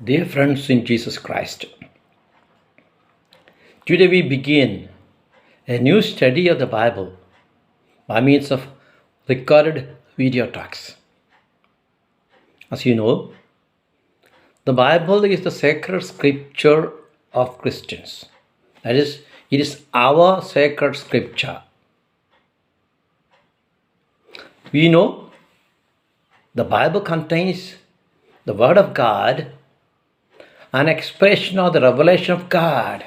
Dear friends in Jesus Christ, today we begin a new study of the Bible by means of recorded video talks. As you know, the Bible is the sacred scripture of Christians. That is, it is our sacred scripture. We know the Bible contains the Word of God, an expression of the revelation of God.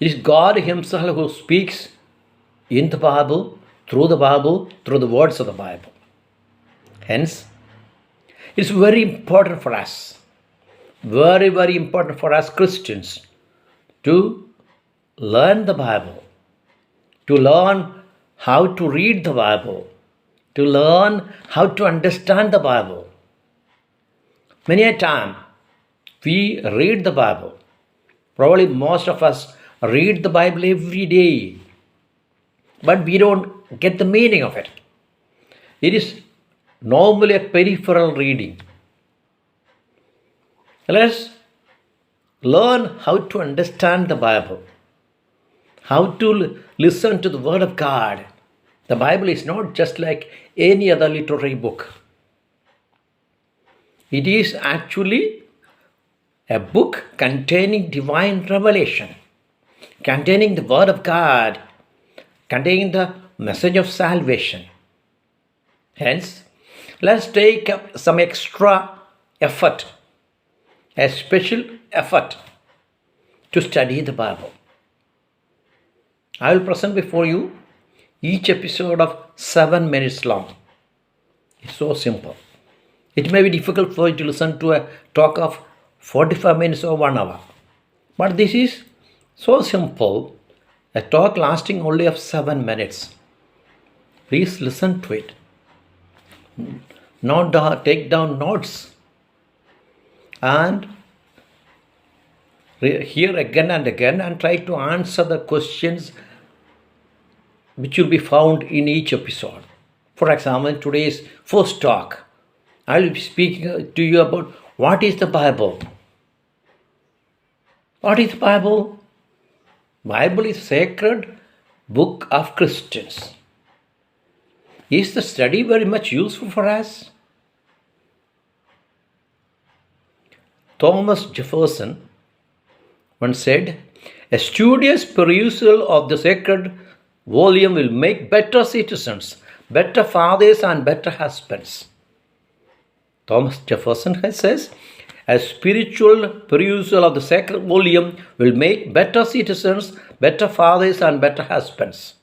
It is God Himself who speaks in the Bible, through the words of the Bible. Hence, it's very important for us, very, very important for us Christians to learn the Bible, to learn how to read the Bible, to learn how to understand the Bible. Many a time, we read the Bible. Probably most of us read the Bible every day, but we don't get the meaning of it. It is normally a peripheral reading. Let's learn how to understand the Bible, how to listen to the Word of God. The Bible is not just like any other literary book. It is actually a book containing divine revelation, containing the Word of God, containing the message of salvation. Hence, let's take up some extra effort, a special effort to study the Bible. I will present before you each episode of 7 minutes long. It's so simple. It may be difficult for you to listen to a talk of 45 minutes or 1 hour. But this is so simple, a talk lasting only of 7 minutes. Please listen to it. Take down notes and hear again and again and try to answer the questions which will be found in each episode. For example, in today's first talk, I will be speaking to you about what is the Bible. What is the Bible? Bible is sacred book of Christians. Is the study very much useful for us? Thomas Jefferson once said, "A studious perusal of the sacred volume will make better citizens, better fathers, and better husbands." Thomas Jefferson says, "A spiritual perusal of the sacred volume will make better citizens, better fathers, and better husbands."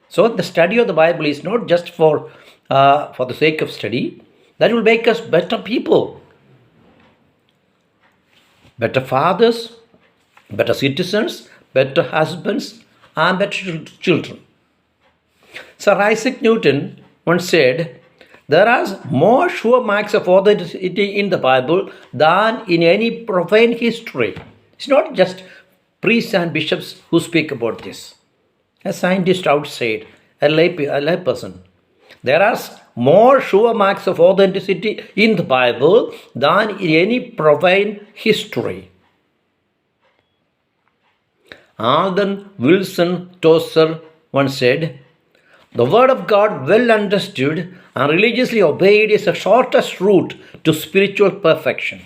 So the study of the Bible is not just for the sake of study. That will make us better people, better fathers, better citizens, better husbands, and better children. Sir Isaac Newton once said, "There are more sure marks of authenticity in the Bible than in any profane history." It's not just priests and bishops who speak about this. A scientist outside, a lay person. There are more sure marks of authenticity in the Bible than in any profane history. Alden Wilson Tozer once said, "The Word of God, well understood and religiously obeyed, is the shortest route to spiritual perfection."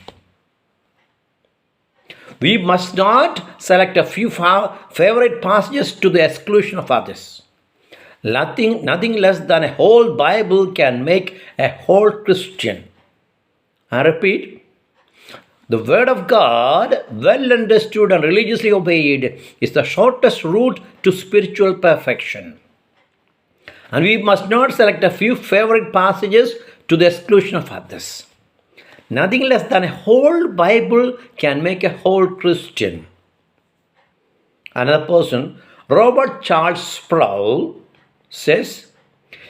We must not select a few favorite passages to the exclusion of others. Nothing less than a whole Bible can make a whole Christian. I repeat, the Word of God, well understood and religiously obeyed, is the shortest route to spiritual perfection. And we must not select a few favorite passages to the exclusion of others. Nothing less than a whole Bible can make a whole Christian. Another person, Robert Charles Sproul, says,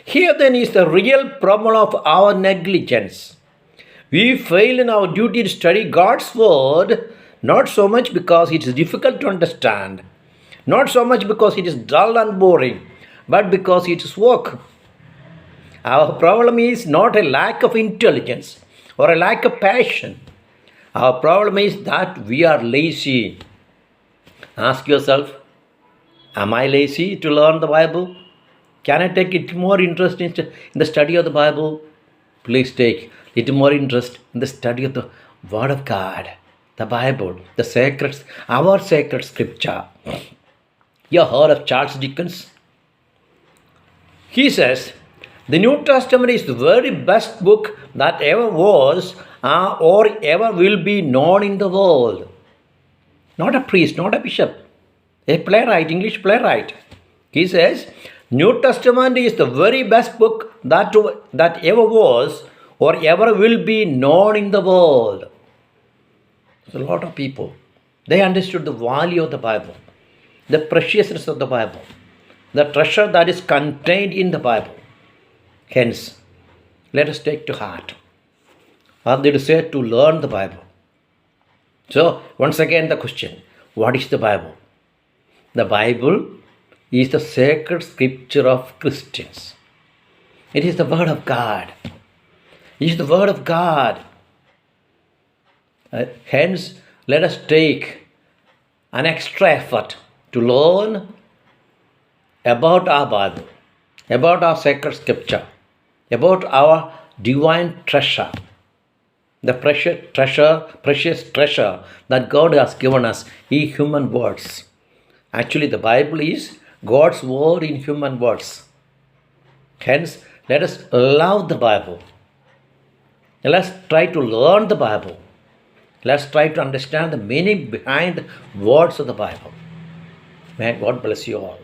"Here then is the real problem of our negligence. We fail in our duty to study God's Word, not so much because it is difficult to understand, not so much because it is dull and boring, but because it is work. Our problem is not a lack of intelligence or a lack of passion, Our problem is that we are lazy. Ask yourself, am I lazy to learn the Bible? Can I take it more interest in the study of the Bible? Please take little more interest in the study of the Word of God, the Bible, the sacred, our sacred scripture. You heard of Charles Dickens? He says, the New Testament is the very best book that ever was or ever will be known in the world. Not a priest, not a bishop, a playwright, English playwright. He says, New Testament is the very best book that ever was or ever will be known in the world. There's a lot of people. They understood the value of the Bible, the preciousness of the Bible, the treasure that is contained in the Bible. Hence, let us take to heart what they say to learn the Bible. So, once again the question, what is the Bible? The Bible is the sacred scripture of Christians. It is the Word of God. It is the Word of God. Hence, let us take an extra effort to learn about our Bible, about our sacred scripture, about our divine treasure, the precious treasure that God has given us in human words. Actually, the Bible is God's word in human words. Hence, let us love the Bible. Let's try to learn the Bible. Let's try to understand the meaning behind the words of the Bible. May God bless you all.